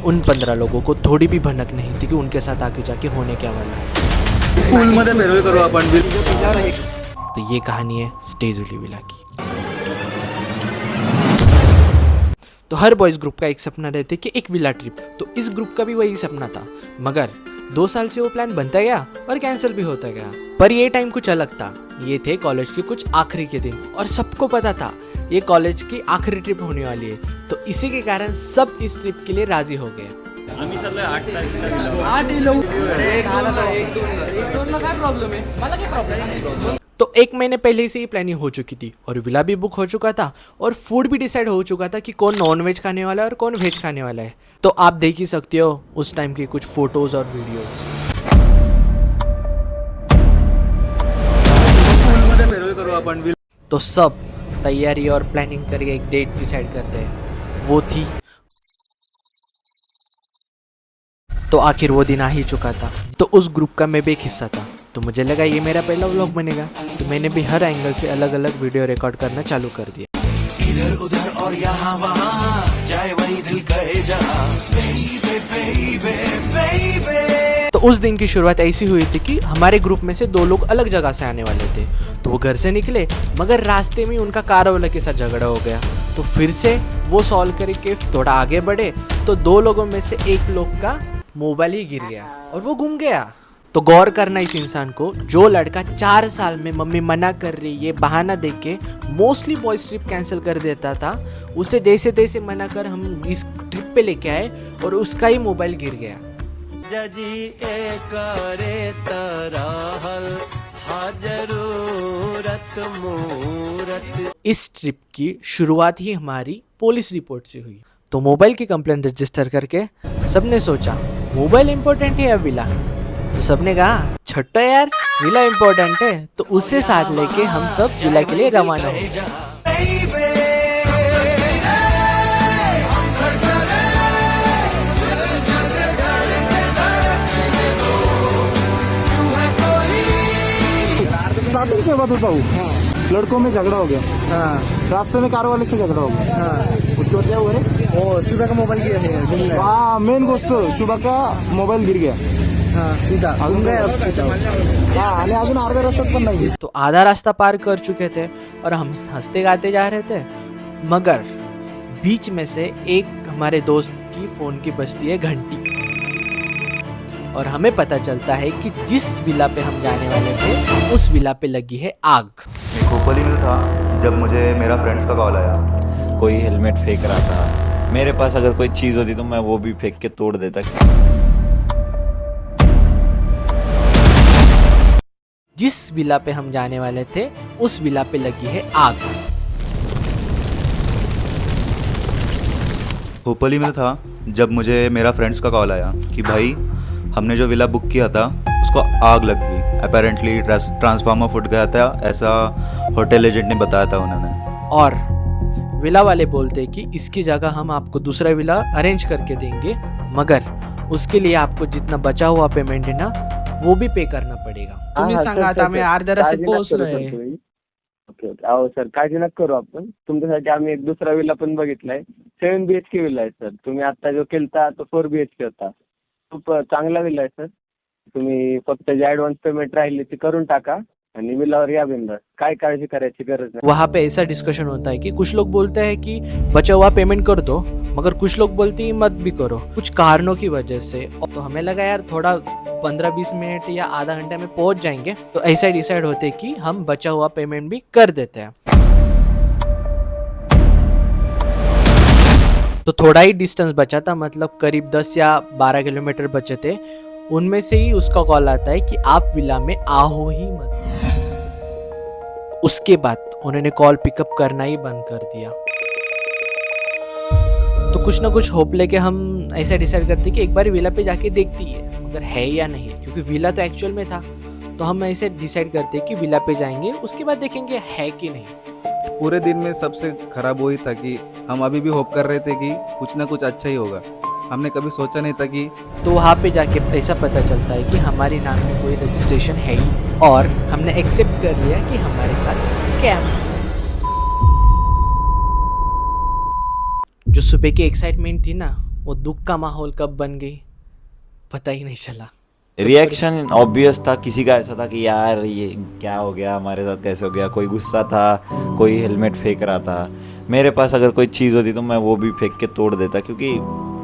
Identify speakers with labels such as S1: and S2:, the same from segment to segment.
S1: उन 15 लोगों को थोड़ी भी भनक नहीं थी कि उनके साथ आगे जाके होने क्या वाला है।
S2: पूलमध्ये फेरवेल करू आपण।
S1: तो ये कहानी है स्टेज उली विला की। तो हर बॉयज़ ग्रुप का एक सपना रहता कि एक विला ट्रिप, तो इस ग्रुप का भी वही सपना था। मगर 2 साल से वो प्लान बनता गया और कैंसिल भी होता गया। पर ये टाइम कुछ अलग था। ये थे कॉलेज के कुछ आखिरी के दिन और सबको पता था ये कॉलेज की आखिरी ट्रिप होने वाली है। तो इसी के कारण सब इस ट्रिप के लिए राजी हो गए।
S2: आम्ही चाललोय 8 तारखेला। 8 येलो काय प्रॉब्लेम आहे? मला काय प्रॉब्लेम?
S1: तो 1 महीने पहले से ही प्लानिंग हो चुकी थी और विला भी बुक हो चुका था और फूड भी डिसाइड हो चुका था कि कौन नॉन वेज खाने वाला है और कौन वेज खाने वाला है। तो आप देख ही सकते हो उस टाइम की कुछ फोटोज और वीडियोस।
S2: पूलमध्ये फेरवेल करू आपण।
S1: तो सब तैयारी और प्लानिंग करके एक डेट डिसाइड करते हैं। वो थी, तो आखिर वो दिन आ ही चुका था। तो उस ग्रुप का मैं भी एक हिस्सा था। तो मुझे लगा ये मेरा पहला व्लॉग बनेगा, तो मैंने भी हर एंगल से अलग अलग वीडियो रिकॉर्ड करना चालू कर दिया।
S3: इधर उधर और यहाँ वहाँ जाए वही दिल कहे जहाँ। Baby, baby, baby।
S1: तो उस दिन की शुरुआत ऐसी हुई थी कि हमारे ग्रुप में से 2 लोग अलग जगह से आने वाले थे। तो वो घर से निकले मगर रास्ते में उनका कार वाले के साथ झगड़ा हो गया। तो फिर से वो सॉल्व करके थोड़ा आगे बढ़े तो 2 लोगों में से एक लोग का मोबाइल ही गिर गया और वो गुम गया। तो गौर करना इस इंसान को, जो लड़का 4 साल में मम्मी मना कर रही ये बहाना देख के मोस्टली बॉयज ट्रिप कैंसिल कर देता था, उसे जैसे तैसे मना कर हम इस ट्रिप पे लेके आए और उसका ही मोबाइल गिर गया।
S3: जजी ए करे तरहल हा जरूरत मूरत।
S1: इस ट्रिप की शुरुआत ही हमारी पुलिस रिपोर्ट से हुई। तो मोबाइल की कंप्लेंट रजिस्टर करके सबने सोचा मोबाइल इम्पोर्टेंट है या विला। तो सबने कहा छट्टो यार विला इम्पोर्टेंट है। तो उससे साथ लेके हम सब विला के लिए रवाना हो।
S4: स्टार्टिंग से बात होता हूँ। लड़कों में झगड़ा हो गया। रास्ते में कार वाले से झगड़ा हो गया। उसके बाद क्या हुआ है?
S2: ओ शुभा का मोबाईल गिरला।
S4: हाँ, मेन गोष्ट शुभा का मोबाईल गिर गया।
S2: सीधा
S4: हाँ, आणि अजून अर्ध्या रस्त्यात पण नाही।
S1: तो आधा रास्ता पार कर चुके थे और हम हंसते गाते जा रहे थे। मगर बीच में से एक हमारे दोस्त की फोन की बजती है घंटी और हमें पता चलता है कि जिस विला पे हम जाने वाले थे उस विला पे लगी है आग।
S5: मैं खोपली में था जब मुझे मेरा फ्रेंड्स का कॉल आया।
S6: कोई हेलमेट फेंक रहा था। मेरे पास अगर कोई चीज़ होती तो मैं वो भी फेंक के तोड़ देता।
S1: जिस विला पे हम जाने वाले थे उस विला पे लगी है आग।
S5: खोपली में था जब मुझे मेरा फ्रेंड्स का कॉल आया कि भाई हमने जो विला बुक किया था उसको आग लग गई। अपेरेंटली ट्रांसफार्मर फूट गया था, ऐसा होटल एजेंट ने बताया था उन्होंने।
S1: और विला वाले बोलते कि इसकी जगह हम आपको दूसरा विला अरेंज करके देंगे, मगर उसके लिए आपको जितना बचा हुआ पेमेंट है ना वो भी पे करना पडेगा।
S2: तुम्ही सांगा आता आम्ही अर्ध्या रस्त्यात पोहोचलोय।
S4: ओके ओके, अहो सर काळजी नका करू आपण। तुमच्यासाठी आम्ही एक दुसरा विला पण बघितलाय। 7 BHK विला आहे सर। तुम्ही आता जो केलता तो 4 BHK होता। खूप चांगला विला आहे सर। तुम्ही फक्त जे ॲडव्हान्स पेमेंट राहिली ती करून टाका आणि विलावर या बिंदास। काय काळजी करायची गरज नाही।
S1: वहाँ पे ऐसा डिस्कशन होता है कि कुछ लोग बोलते हैं कि बचा हुआ पेमेंट कर दो, मगर कुछ लोग बोलते हैं मत भी करो कुछ कारणों की वजह से। तो हमें लगा यार थोड़ा 15-20 मिनट या आधा घंटे में पहुंच जाएंगे। तो ऐसा डिसाइड होते कि हम बचा हुआ पेमेंट भी कर देते हैं। तो थोड़ा ही डिस्टेंस बचा था, मतलब करीब 10 या 12 किलोमीटर बचे थे। उनमें से ही उसका कॉल आता है कि आप विला में आओ ही मत। उसके बाद उन्होंने कॉल पिकअप करना ही बंद कर दिया। तो कुछ ना कुछ होप लेके हम ऐसा डिसाइड करते कि एक बार विला पे जाके देखती है मगर है या नहीं, क्योंकि विला तो एक्चुअल में था। तो हम ऐसे डिसाइड करते कि विला पे जाएंगे, उसके बाद देखेंगे है कि नहीं।
S7: पूरे दिन में सबसे खराब वही था कि हम अभी भी होप कर रहे थे कि कुछ ना कुछ अच्छा ही होगा। हमने कभी सोचा नहीं था कि
S1: तो वहाँ पे जाके ऐसा पता चलता है कि हमारे नाम में कोई रजिस्ट्रेशन है ही, और हमने एक्सेप्ट कर लिया कि हमारे साथ स्कैम। जो सुबह की एक्साइटमेंट थी ना वो दुख का माहौल कब बन गई पता ही नहीं चला।
S6: रिएक्शन ऑब्वियस था, किसी का ऐसा था कि यार ये क्या हो गया, हमारे साथ कैसे हो गया। कोई गुस्सा था, कोई हेलमेट फेंक रहा था। मेरे पास अगर कोई चीज़ होती तो मैं वो भी फेंक के तोड़ देता, क्योंकि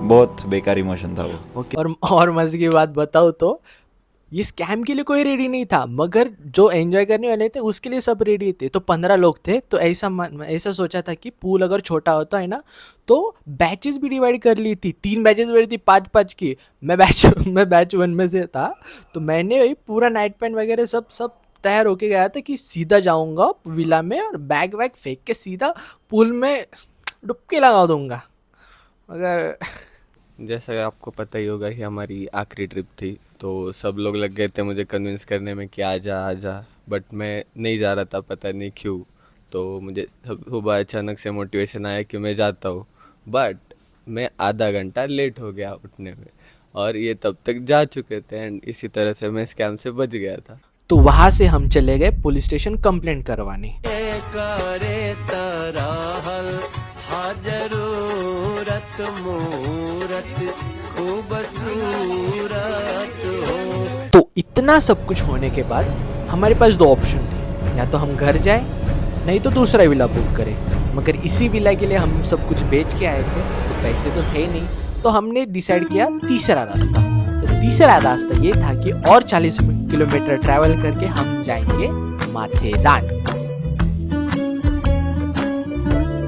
S6: बहुत बेकार इमोशन था वो।
S1: ओके। और मजे की बात बताऊँ तो ये स्कैम के लिए कोई रेडी नहीं था, मगर जो एंजॉय करने वाले थे उसके लिए सब रेडी थे। तो 15 लोग थे, तो ऐसा सोचा था कि पूल अगर छोटा होता है ना तो बैचेस भी डिवाइड कर ली थी। 3 बैचेस बनी थी 5-5 की। मैं बैच 1 में से था, तो मैंने वही पूरा नाइट पैंट वगैरह सब तैयार होके गया था कि सीधा जाऊंगा विला में और बैग वैग फेंक के सीधा पूल में डुबकी लगा दूंगा। मगर
S8: जैसा कि आपको पता ही होगा कि हमारी आखिरी ट्रिप थी, तो सब लोग लग गए थे मुझे कन्विंस करने में कि आ जा, बट मैं नहीं जा रहा था, पता नहीं क्यों। तो मुझे सुबह अचानक से मोटिवेशन आया कि मैं जाता हूँ, बट मैं आधा घंटा लेट हो गया उठने में और ये तब तक जा चुके थे एंड इसी तरह से मैं स्कैम से बच गया था।
S1: तो वहाँ से हम चले गए पुलिस स्टेशन कंप्लेंट करवाने। तो इतना सब कुछ होने के बाद हमारे पास 2 ऑप्शन थे, या तो हम घर जाएं नहीं तो दूसरा विला बुक करें। मगर इसी विला के लिए हम सब कुछ बेच के आए थे, तो पैसे तो थे नहीं, तो हमने डिसाइड किया तीसरा रास्ता। तो तीसरा रास्ता ये था कि और 40 किलोमीटर ट्रैवल करके हम जाएंगे माथेरान।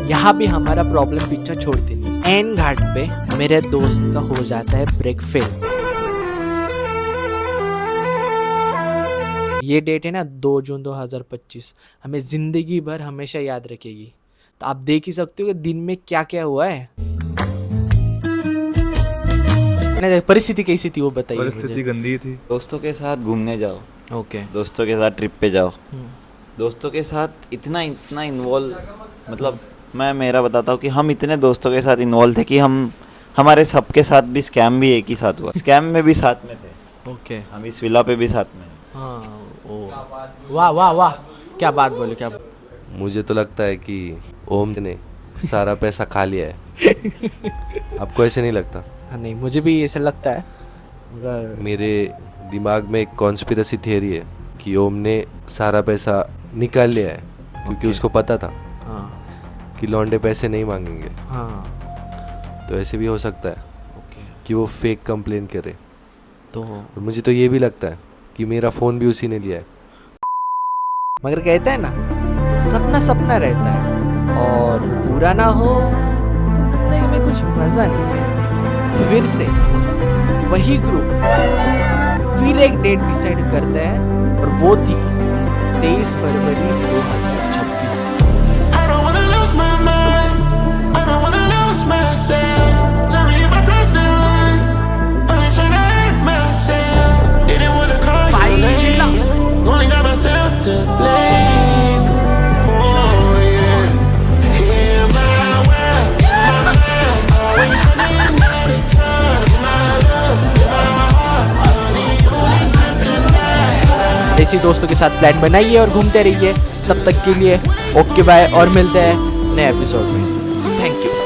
S1: यहाँ भी हमारा प्रॉब्लम पीछा छोड़ती नहीं। एन घाट पे मेरे दोस्त का हो जाता है ब्रेक फेल। ये डेट है ना 2 जून 2025, हमें जिंदगी भर हमेशा याद रखेगी। तो आप देख ही सकते हो कि दिन में क्या क्या हुआ है। परिस्थिति कैसी थी वो बताइए।
S7: परिस्थिति गंदी थी।
S6: दोस्तों के साथ घूमने जाओ,
S1: ओके।
S6: दोस्तों के साथ ट्रिप पे जाओ, दोस्तों के साथ इतना इन्वॉल्व, मतलब मैं मेरा बताता हूँ कि हम इतने दोस्तों के साथ इन्वॉल्व थे कि हमारे सबके साथ भी स्कैम भी एक ही साथ हुआ। स्कैम में भी साथ में थे,
S1: ओके।
S6: हम इस विला पे भी साथ में।
S1: हाँ, ओ वाह वाह वाह, क्या बात बोले, क्या
S9: मुझे तो लगता है कि ओम ने सारा पैसा खा लिया है। आपको ऐसे नहीं लगता?
S1: हाँ, नहीं मुझे भी ऐसा लगता है, मगर
S9: मेरे दिमाग में एक कॉन्स्पिरेसी थियरी है कि ओम ने सारा पैसा निकाल लिया है, क्योंकि उसको पता था कि लौंडे पैसे नहीं मांगेंगे।
S1: हाँ,
S9: तो ऐसे भी हो सकता है कि वो फेक कंप्लेन करे।
S1: तो
S9: और मुझे तो ये भी लगता है कि मेरा फ़ोन भी उसी ने लिया है।
S1: मगर कहते हैं ना, सपना सपना रहता है और वो पूरा ना हो तो जिंदगी में कुछ मज़ा नहीं है। फिर से वही ग्रुप फिर एक डेट डिसाइड करता है और वो थी 23 फरवरी 2026।
S3: I don't wanna lose my mind. I don't wanna lose myself. Tell me if I crossed the line. I ain't tryna hurt myself. Didn't wanna call you late. Only got myself to blame. Oh yeah. In my world, my mind always running out of time. My love, my heart, only tonight.
S1: ऐसी दोस्तों के साथ plan बनाइए और घूमते रहिए। तब तक के लिए ओके बाय, और मिलते हैं नए एपिसोड में। Thank you.